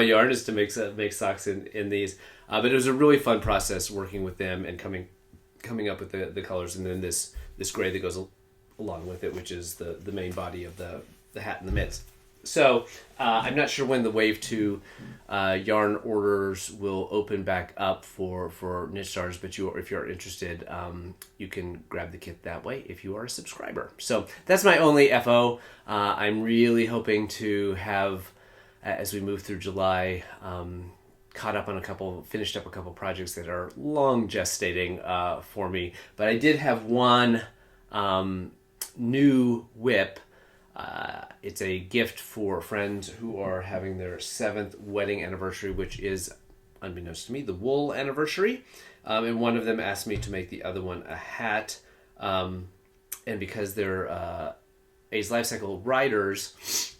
A: yarn, is to make socks in these. But it was a really fun process working with them and coming up with the colors, and then this gray that goes along with it, which is the main body of the hat and the mitts. So I'm not sure when the Wave 2 yarn orders will open back up for KnitStars, but if you're interested, you can grab the kit that way if you are a subscriber. So that's my only FO. I'm really hoping to have, as we move through July, finished up a couple projects that are long gestating for me. But I did have one new whip. It's a gift for friends who are having their 7th wedding anniversary, which is, unbeknownst to me, the wool anniversary. And one of them asked me to make the other one a hat. And because they're Lifecycle writers,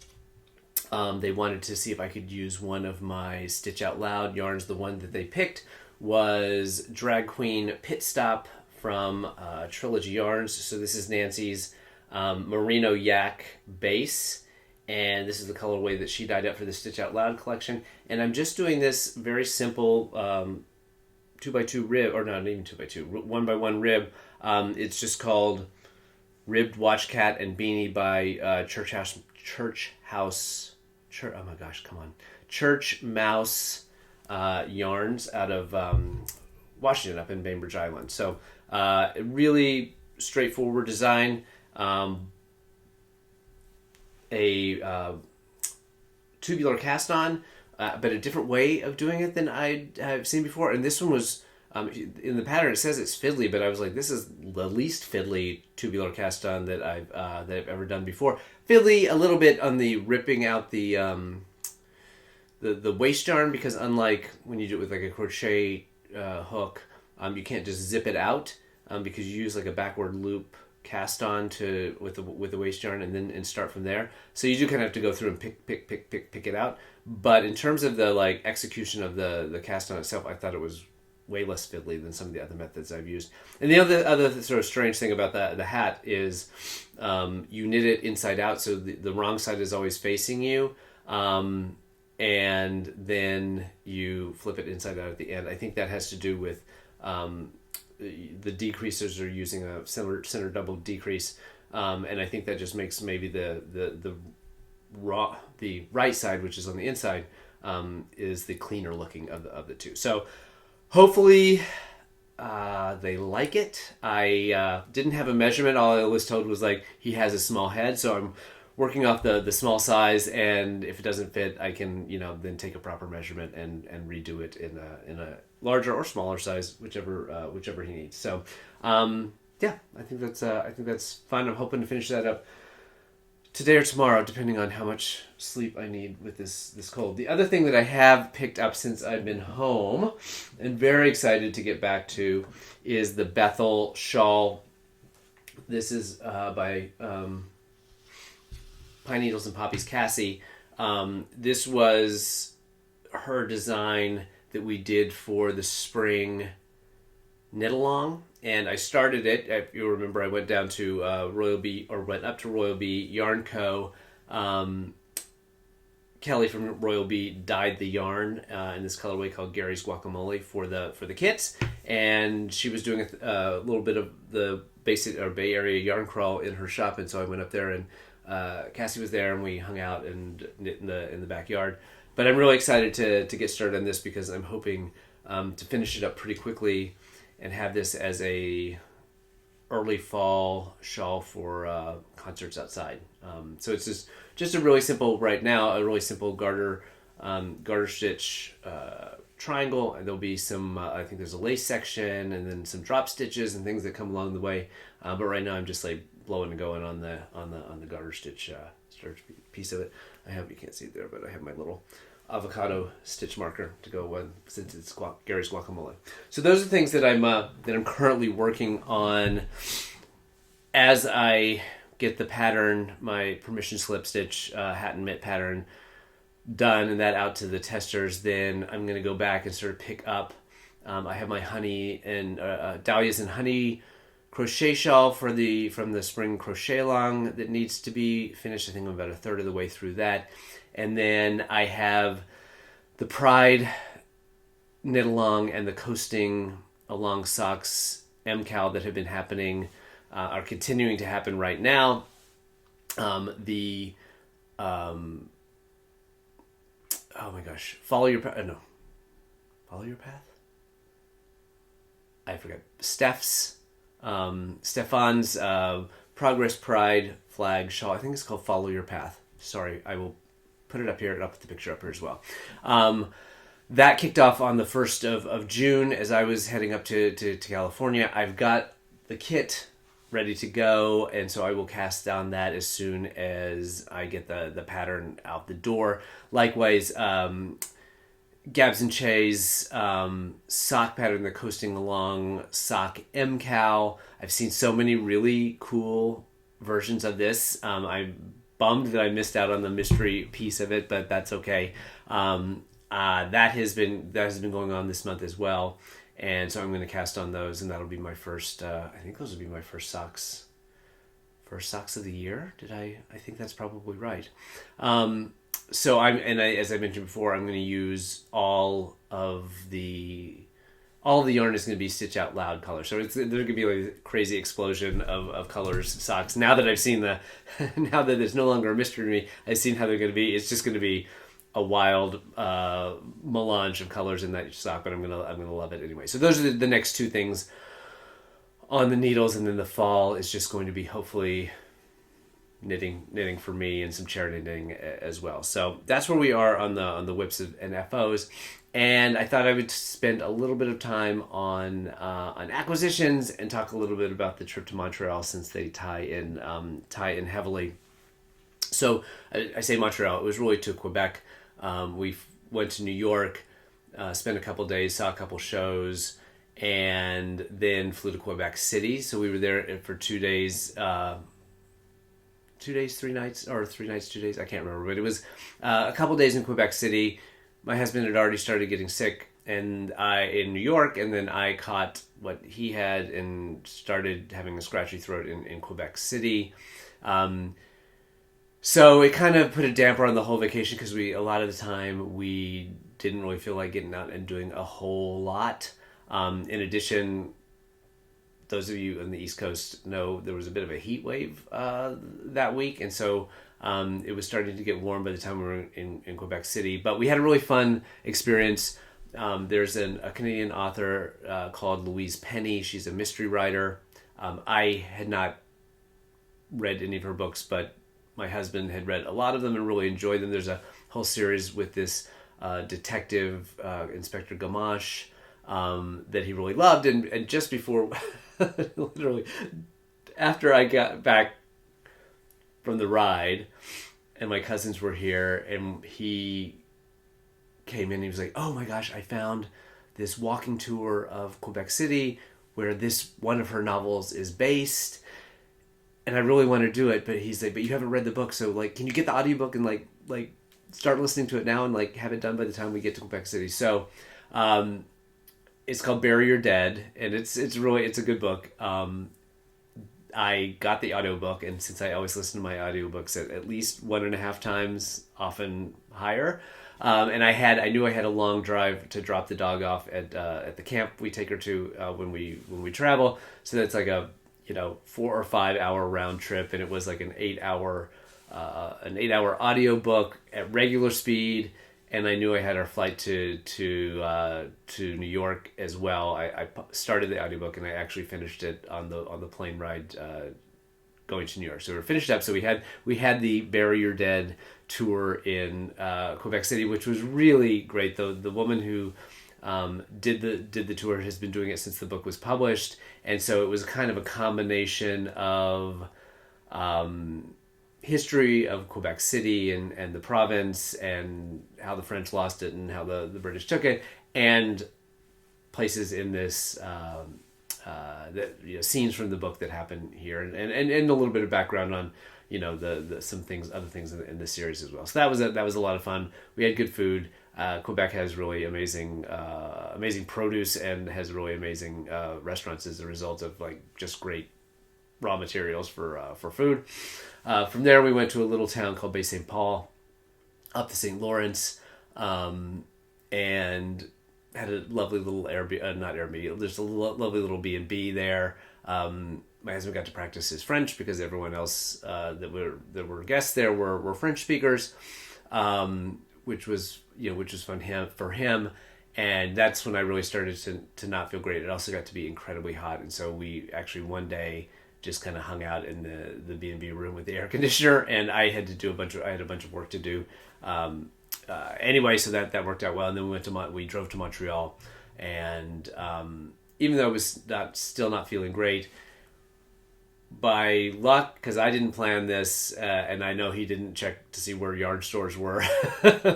A: They wanted to see if I could use one of my Stitch Out Loud yarns. The one that they picked was Drag Queen Pit Stop from Trilogy Yarns. So this is Nancy's Merino Yak base, and this is the colorway that she dyed up for the Stitch Out Loud collection. And I'm just doing this very simple 2x2 rib, or not even 2x2, 1x1 rib. It's just called Ribbed Watch Cat and Beanie by Church Mouse yarns out of Washington, up in Bainbridge Island. So really straightforward design. A tubular cast on, but a different way of doing it than I have seen before. And this one was, in the pattern it says it's fiddly, but I was like, this is the least fiddly tubular cast on that I've ever done before. Fiddly a little bit on the ripping out the waist yarn, because unlike when you do it with like a crochet hook, you can't just zip it out, because you use like a backward loop cast on with the waist yarn and start from there. So you do kind of have to go through and pick it out. But in terms of the like execution of the cast on itself, I thought it was way less fiddly than some of the other methods I've used. And the other sort of strange thing about the hat is you knit it inside out, so the wrong side is always facing you, and then you flip it inside out at the end. I think that has to do with the decreasers are using a center double decrease, and I think that just makes maybe the right side, which is on the inside, is the cleaner looking of the two. So hopefully they like it. I didn't have a measurement. All I was told was like he has a small head, so I'm working off the small size, and if it doesn't fit, I can then take a proper measurement and redo it in a larger or smaller size, whichever he needs. So yeah, I think that's fine. I'm hoping to finish that up today or tomorrow, depending on how much sleep I need with this cold. The other thing that I have picked up since I've been home and very excited to get back to is the Bethel shawl. This is by Pine Needles and Poppies Cassie. This was her design that we did for the spring Knitalong, and I started it. If you remember, I went down to went up to Royal Bee Yarn Co. Kelly from Royal Bee dyed the yarn in this colorway called Gary's Guacamole for the kits, and she was doing a little bit of the basic or Bay Area yarn crawl in her shop, and so I went up there, and Cassie was there, and we hung out and knit in the backyard. But I'm really excited to get started on this, because I'm hoping to finish it up pretty quickly and have this as a early fall shawl for concerts outside. So it's just a really simple, right now, a really simple garter stitch triangle, and there'll be some, I think there's a lace section and then some drop stitches and things that come along the way. But right now I'm just like blowing and going on the garter stitch piece of it. You can't see it there, but I have my little avocado stitch marker to go with, since it's Gary's Guacamole. So those are things that I'm currently working on as I get the pattern, my permission slip stitch hat and mitt pattern done, and that out to the testers. Then I'm going to go back and sort of pick up. I have my honey and dahlias and honey crochet shawl from the spring Crochetalong that needs to be finished. I think I'm about a third of the way through that. And then I have the Pride Knitalong and the Coasting Along Socks KAL that have been happening, are continuing to happen right now. Oh my gosh, Follow Your Path. I forgot. Stefan's Progress Pride flag shawl. I think it's called Follow Your Path. Sorry, I will put it up here, and I'll put the picture up here as well. That kicked off on the 1st of June as I was heading up to California. I've got the kit ready to go, and so I will cast down that as soon as I get the pattern out the door. Likewise, Gabs and Che's sock pattern, the Coasting Along sock KAL. I've seen so many really cool versions of this. I bummed that I missed out on the mystery piece of it, but that's okay. That has been going on this month as well, and so I'm going to cast on those, and that'll be my first. I think those will be my first socks of the year. I think that's probably right. So as I mentioned before, I'm going to use all of the yarn is going to be Stitch Out Loud color. So there's going to be like a crazy explosion of colors socks. Now that I've seen now that it's no longer a mystery to me, I've seen how they're going to be. It's just going to be a wild melange of colors in that sock, but I'm gonna love it anyway. So those are the next two things on the needles, and then the fall is just going to be hopefully knitting for me and some charity knitting as well. So that's where we are on the whips and FOs. And I thought I would spend a little bit of time on acquisitions and talk a little bit about the trip to Montreal, since they tie in heavily. So I say Montreal, it was really to Quebec. We went to New York, spent a couple days, saw a couple shows, and then flew to Quebec City. So we were there for 2 days, 2 days, 3 nights, or 3 nights, 2 days. I can't remember, but it was a couple days in Quebec City. My husband had already started getting sick, and in New York, and then I caught what he had and started having a scratchy throat in Quebec City. So it kind of put a damper on the whole vacation, because a lot of the time we didn't really feel like getting out and doing a whole lot. In addition, those of you on the East Coast know there was a bit of a heat wave that week, and so it was starting to get warm by the time we were in Quebec City. But we had a really fun experience. There's a Canadian author called Louise Penny. She's a mystery writer. I had not read any of her books, but my husband had read a lot of them and really enjoyed them. There's a whole series with this detective, Inspector Gamache, that he really loved. And just before, literally, after I got back from the ride, and my cousins were here, and he came in and he was like, "Oh my gosh, I found this walking tour of Quebec City where this one of her novels is based. And I really want to do it," but he's like, "But you haven't read the book, so like, can you get the audiobook and like start listening to it now and like have it done by the time we get to Quebec City?" So, it's called Bury Your Dead, and it's a good book. I got the audiobook, and since I always listen to my audiobooks at least 1.5 times, often higher, and I knew I had a long drive to drop the dog off at the camp we take her to when we travel. So that's like a 4 or 5 hour round trip, and it was like an 8-hour audiobook at regular speed. And I knew I had our flight to New York as well. I started the audiobook, and I actually finished it on the plane ride going to New York. So we were finished up. So we had the Bury Your Dead tour in Quebec City, which was really great. The woman who did the tour has been doing it since the book was published, and so it was kind of a combination of history of Quebec City and the province, and how the French lost it and how the British took it, and places in this scenes from the book that happen here, and a little bit of background on other things in the series as well. So that was a lot of fun. We had good food. Quebec has really amazing produce, and has really amazing restaurants as a result of like just great raw materials for food. From there, we went to a little town called Bay St. Paul, up the St. Lawrence, and had a lovely little Airbnb. There's a lovely little B&B there. My husband got to practice his French, because everyone else that were guests there were French speakers, which was fun for him. And that's when I really started to not feel great. It also got to be incredibly hot, and so we actually one day just kind of hung out in the B&B room with the air conditioner, and I had a bunch of work to do. Anyway, so that worked out well. And then we drove to Montreal, and even though I was still not feeling great, by luck, because I didn't plan this, and I know he didn't check to see where yarn stores were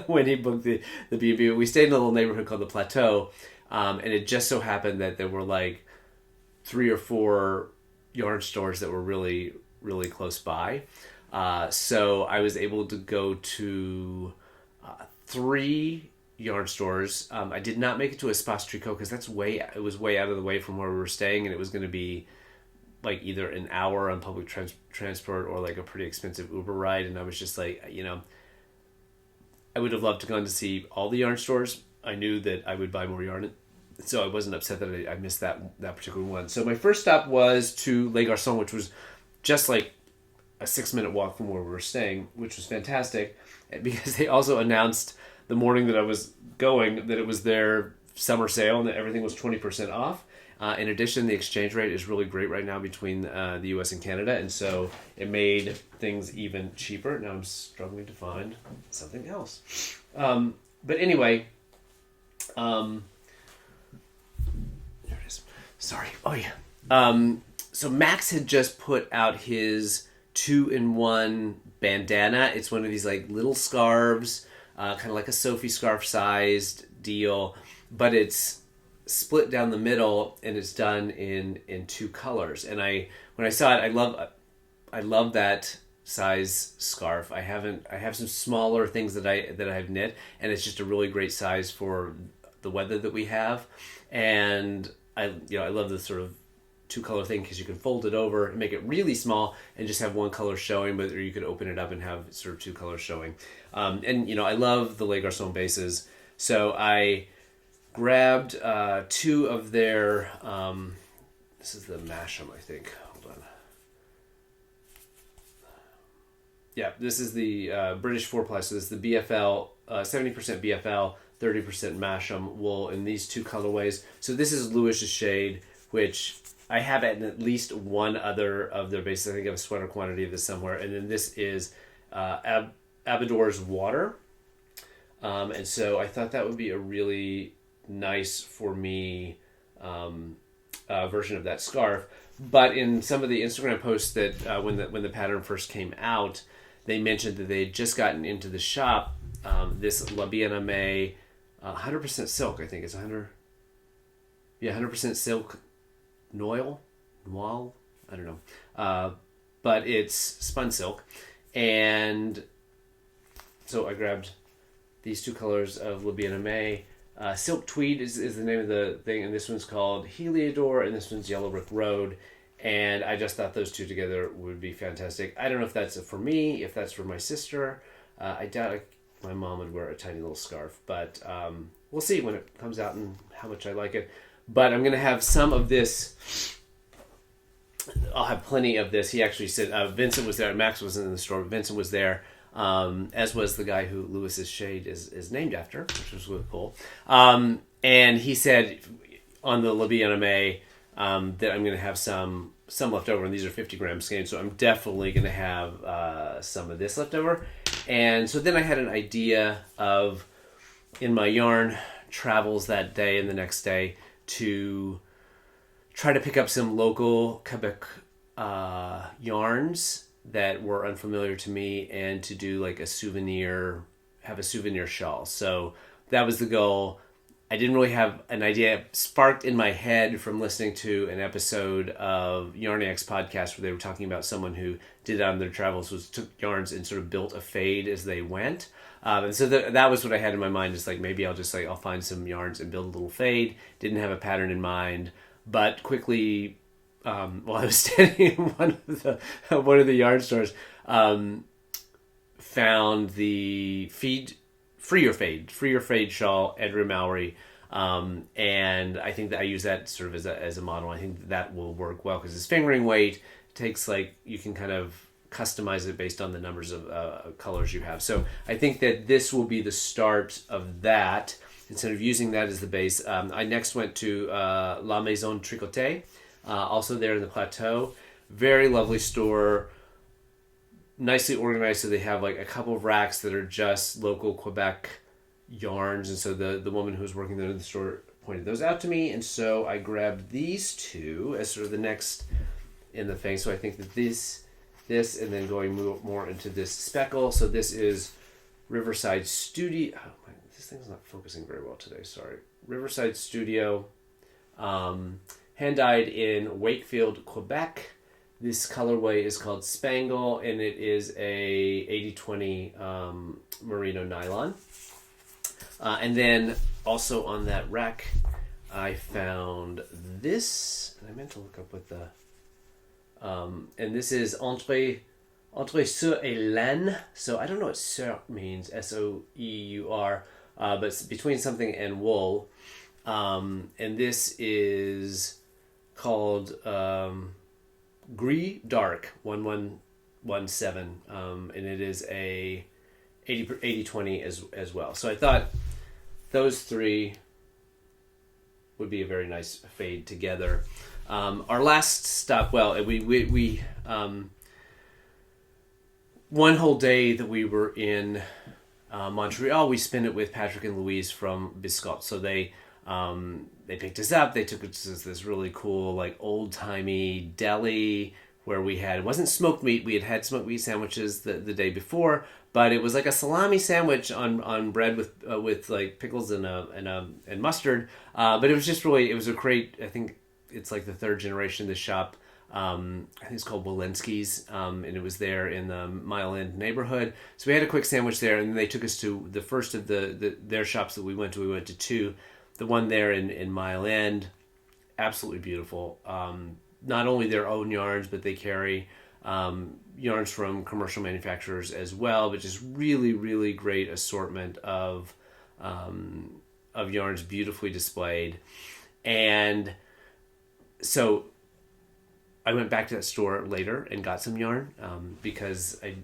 A: when he booked the B&B. We stayed in a little neighborhood called the Plateau, and it just so happened that there were like 3 or 4 yarn stores that were really, really close by. So I was able to go to 3 yarn stores. I did not make it to Espace Tricot because it was way out of the way from where we were staying, and it was going to be like either an hour on public transport or like a pretty expensive Uber ride. And I was just like, I would have loved to gone to see all the yarn stores. I knew that I would buy more yarn, so I wasn't upset that I missed that particular one. So my first stop was to Les Garçons, which was just like a 6-minute walk from where we were staying, which was fantastic because they also announced the morning that I was going that it was their summer sale and that everything was 20% off. In addition, the exchange rate is really great right now between the U.S. and Canada, and so it made things even cheaper. Now I'm struggling to find something else. But anyway, there it is. Sorry. Oh, yeah. So Max had just put out his 2-in-1 bandana. It's one of these like little scarves, kind of like a Sophie scarf sized deal, but it's split down the middle and it's done in 2 colors. And when I saw it, I love that size scarf. I have some smaller things that I've knit, and it's just a really great size for the weather that we have. And I love the sort of 2-color thing because you can fold it over and make it really small and just have one color showing, or you could open it up and have sort of 2 colors showing. And I love the Les Garçons bases, so I grabbed 2 of their, this is the Masham, I think. Hold on. Yeah, this is the British 4-ply. So this is the BFL, 70% BFL, 30% Masham wool in these 2 colorways. So this is Lewis's shade, which I have at least one other of their bases. I think I have a sweater quantity of this somewhere. And then this is Abador's Water. And so I thought that would be a really nice for me version of that scarf. But in some of the Instagram posts that when the pattern first came out, they mentioned that they had just gotten into the shop this La Bien-Aimée 100% silk. I think it's 100% silk noil, I don't know, but it's spun silk. And so I grabbed these 2 colors of La Bien-Aimée. Silk Tweed is the name of the thing, and this one's called Heliodor, and this one's Yellow Brick Road. And I just thought those 2 together would be fantastic. I don't know if that's for me, if that's for my sister. I doubt my mom would wear a tiny little scarf, but we'll see when it comes out and how much I like it. But I'm going to have some of this. I'll have plenty of this. He actually said, Vincent was there. Max wasn't in the store, but Vincent was there. As was the guy who Lewis's shade is named after, which was really cool. And he said on the La Bien-Aimée that I'm going to have some left over, and these are 50-gram skeins, so I'm definitely going to have some of this left over. And so then I had an idea of, in my yarn travels that day and the next day, to try to pick up some local Quebec yarns that were unfamiliar to me, and to do like a souvenir shawl. So that was the goal. I didn't really have an idea. It sparked in my head from listening to an episode of Yarniacs podcast where they were talking about someone who did on their travels, was took yarns and sort of built a fade as they went. And so that was what I had in my mind, is like, maybe I'll find some yarns and build a little fade. Didn't have a pattern in mind, but quickly, while I was standing in one of the yarn stores, found the Free Your Fade shawl, Edra Mowry, and I think that I use that sort of as a model. I think that will work well because it's fingering weight. It takes, like, you can kind of customize it based on the numbers of colors you have. So I think that this will be the start of that. Instead of using that as the base, I next went to La Maison Tricoté, also there in the Plateau. Very lovely store, nicely organized. So they have like a couple of racks that are just local Quebec yarns, and so the woman who was working there in the store pointed those out to me, and so I grabbed these 2 as sort of the next in the thing. So I think that this, and then going more into this speckle. So this is Riverside Studio. Oh, this thing's not focusing very well today. Sorry. Riverside Studio, hand dyed in Wakefield, Quebec. This colorway is called Spangle, and it is a 80/20 merino nylon. And then also on that rack, I found this. And I meant to look up what the... and this is Entre Sur et Laine. So I don't know what Sur means, Soeur, but it's between something and wool. And this is called Gris Dark 1117, and it is a 80/20 as well. So I thought those three would be a very nice fade together. Our last stop, well, we one whole day that we were in Montreal, we spent it with Patrick and Louise from Biscotte. So they picked us up. They took us to this really cool, like, old-timey deli where we had, it wasn't smoked meat. We had smoked meat sandwiches the day before, but it was like a salami sandwich on bread with like pickles and mustard. But it was just really, it was a great, I think it's like the third generation of the shop. I think it's called Walensky's, and it was there in the Mile End neighborhood. So we had a quick sandwich there, and then they took us to the first of their shops that we went to. We went to two. The one there in Mile End, absolutely beautiful. Not only their own yarns, but they carry yarns from commercial manufacturers as well, but just really, really great assortment of yarns, beautifully displayed. And so I went back to that store later and got some yarn because I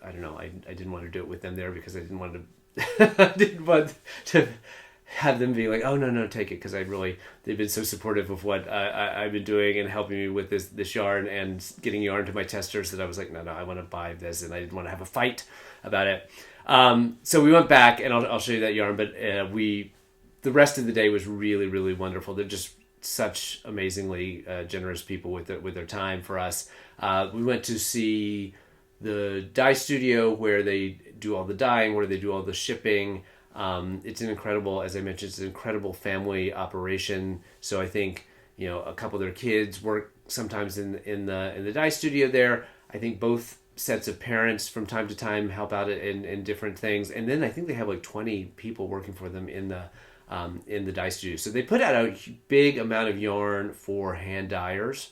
A: don't know, I didn't want to do it with them there because I didn't want to have them be like, oh, no, take it, because they've been so supportive of what I've been doing and helping me with this yarn and getting yarn to my testers that I was like, no, I want to buy this, and I didn't want to have a fight about it. So we went back, and I'll show you that yarn, but the rest of the day was really, really wonderful. They're just such amazingly generous people with their time for us. We went to see the dye studio where they do all the dyeing, where they do all the shipping. It's an incredible, as I mentioned, it's an incredible family operation. So I think, a couple of their kids work sometimes in the dye studio there. I think both sets of parents from time to time help out in different things. And then I think they have like 20 people working for them in the dye studio. So they put out a big amount of yarn for hand dyers.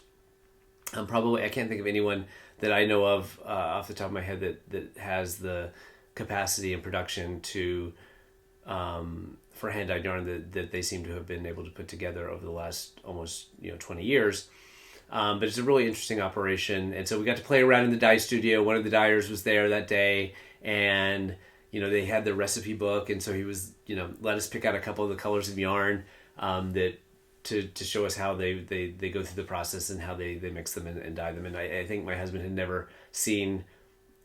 A: I can't think of anyone that I know of off the top of my head that has the capacity and production to for hand dyed yarn that they seem to have been able to put together over the last almost 20 years. But it's a really interesting operation, and so we got to play around in the dye studio. One of the dyers was there that day, and they had the recipe book, and so he was let us pick out a couple of the colors of yarn that to show us how they go through the process and how they mix them and dye them. And I think my husband had never seen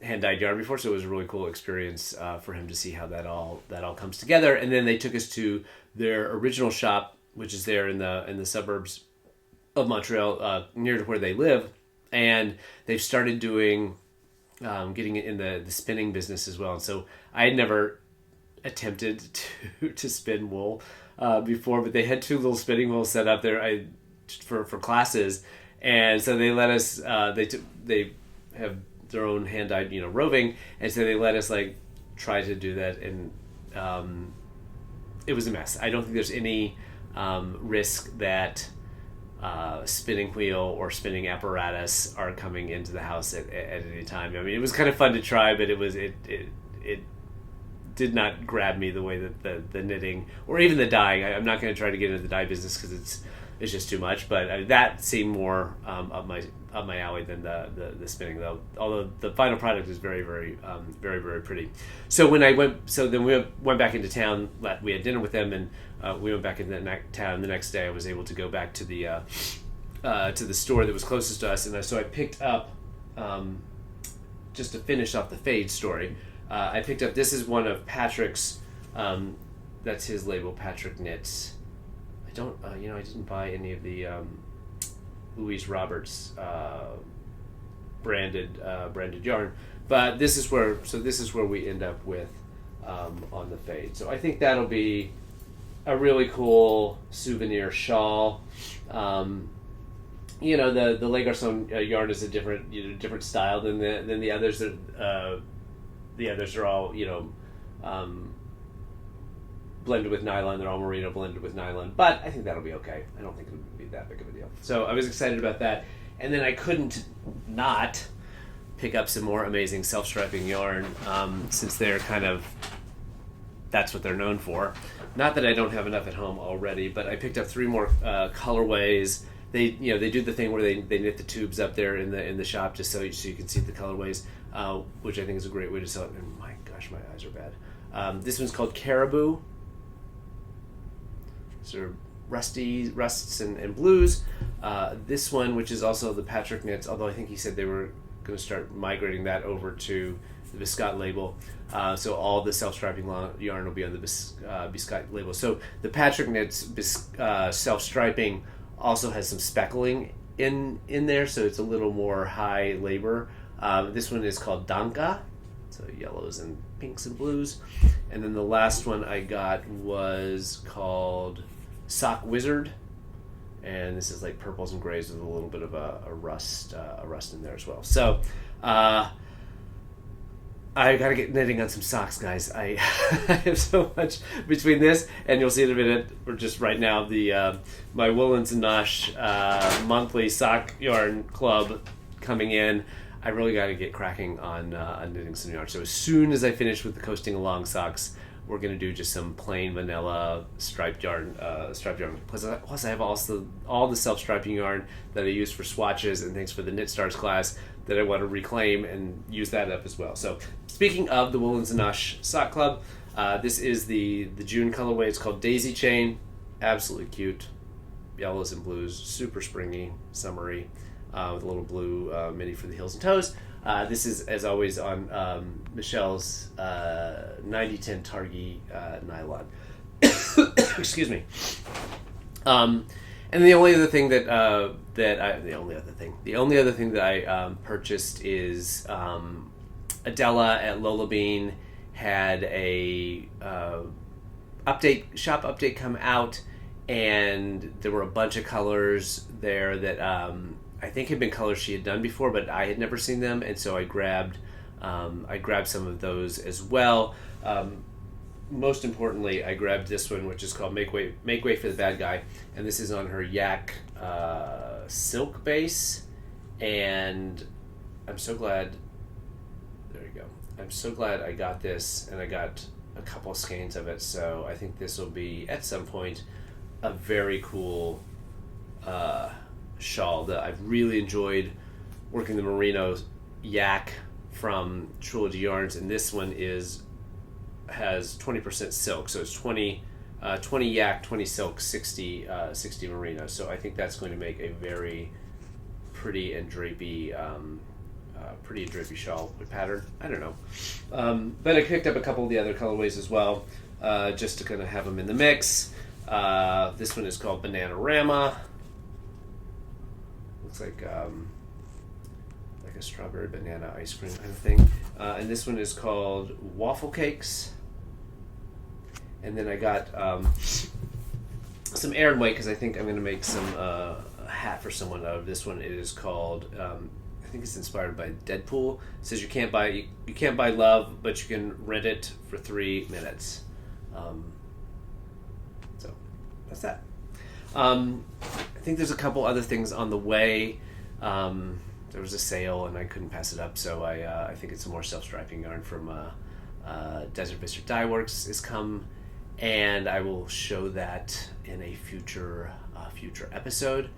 A: hand-dyed yarn before, so it was a really cool experience for him to see how that all comes together. And then they took us to their original shop, which is there in the suburbs of Montreal, near to where they live, and they've started doing getting in the spinning business as well. And so I had never attempted to spin wool before, but they had two little spinning wheels set up there for classes, and so they let us. They have their own hand-dyed roving, and so they let us try to do that, and it was a mess. I don't think there's any risk that spinning wheel or spinning apparatus are coming into the house at any time. I mean, it was kind of fun to try, but it did not grab me the way that the knitting or even the dyeing. I'm not going to try to get into the dye business because it's just too much. But that seemed more up my alley than the spinning, though. Although the final product is very, very, very, very pretty. So then we went back into town. We had dinner with them, and we went back into town. The next day, I was able to go back to the store that was closest to us, and so I picked up just to finish off the fade story. I picked up, this is one of Patrick's, that's his label, Patrick Knits. I didn't buy any of the Louise Roberts branded yarn, but this is where we end up with on the fade. So I think that'll be a really cool souvenir shawl. the Le Garçon yarn is a different style than the others. The others are all blended with nylon. They're all merino blended with nylon, but I think that'll be okay. I don't think it'll be that big of a deal. So I was excited about that, and then I couldn't not pick up some more amazing self-striping yarn, since they're that's what they're known for. Not that I don't have enough at home already, but I picked up 3 more colorways. They do the thing where they knit the tubes up there in the shop just so you can see the colorways, which I think is a great way to sell it. And my gosh, my eyes are bad. This one's called Caribou. Sort of rusts and blues. This one, which is also the Patrick knits, although I think he said they were going to start migrating that over to the Biscotte label. So all the self-striping yarn will be on the Biscotte label. So the Patrick knits self-striping also has some speckling in there, so it's a little more high labor. This one is called Danka, so yellows and pinks and blues. And then the last one I got was called Sock Wizard, and this is like purples and grays with a little bit of a rust in there as well. So I gotta get knitting on some socks, guys. I have so much between this, and you'll see in a minute, or just right now, the my Woolens and Nosh monthly sock yarn club coming in. I really got to get cracking on knitting some yarn. So as soon as I finish with the Coasting Along socks, we're going to do just some plain vanilla striped yarn. Plus I have also all the self-striping yarn that I use for swatches and things for the Knit Stars class that I want to reclaim and use that up as well. So speaking of the Woolens and Nosh Sock Club, this is the June colorway. It's called Daisy Chain. Absolutely cute. Yellows and blues. Super springy, summery, with a little blue mini for the heels and toes. This is, as always, on Michelle's 9010 Targhee nylon. Excuse me. And the only other thing that I purchased is Adela at Lola Bean had a shop update come out, and there were a bunch of colors there that I think had been colors she had done before, but I had never seen them, and so I grabbed some of those as well. Most importantly, I grabbed this one, which is called Make Way for the Bad Guy, and this is on her yak silk base, and I'm so glad. There you go. I'm so glad I got this, and I got a couple of skeins of it. So I think this will be at some point a very cool shawl that I've really enjoyed working the merino yak from Trilogy Yarns, and this one has 20% silk, so it's 20 yak, 20 silk, 60 merino. So I think that's going to make a very pretty and drapey shawl pattern. I don't know, but I picked up a couple of the other colorways as well, just to kind of have them in the mix. This one is called Bananarama. Looks like a strawberry banana ice cream kind of thing. And this one is called Waffle Cakes. And then I got some Aran White, because I think I'm going to make some a hat for someone out of this one. It is called, I think it's inspired by Deadpool. It says you can't buy love, but you can rent it for 3 minutes. So that's that. I think there's a couple other things on the way. There was a sale and I couldn't pass it up, so I think it's a more self-striping yarn from Desert Vista Dye Works is come, and I will show that in a future episode.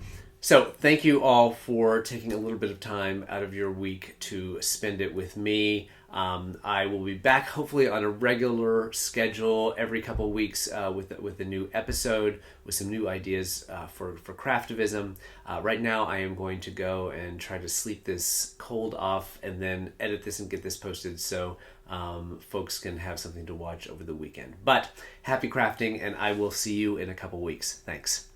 A: So thank you all for taking a little bit of time out of your week to spend it with me. I will be back hopefully on a regular schedule every couple of weeks with a new episode with some new ideas for Craftivism. Right now I am going to go and try to sleep this cold off and then edit this and get this posted so folks can have something to watch over the weekend. But happy crafting, and I will see you in a couple weeks. Thanks.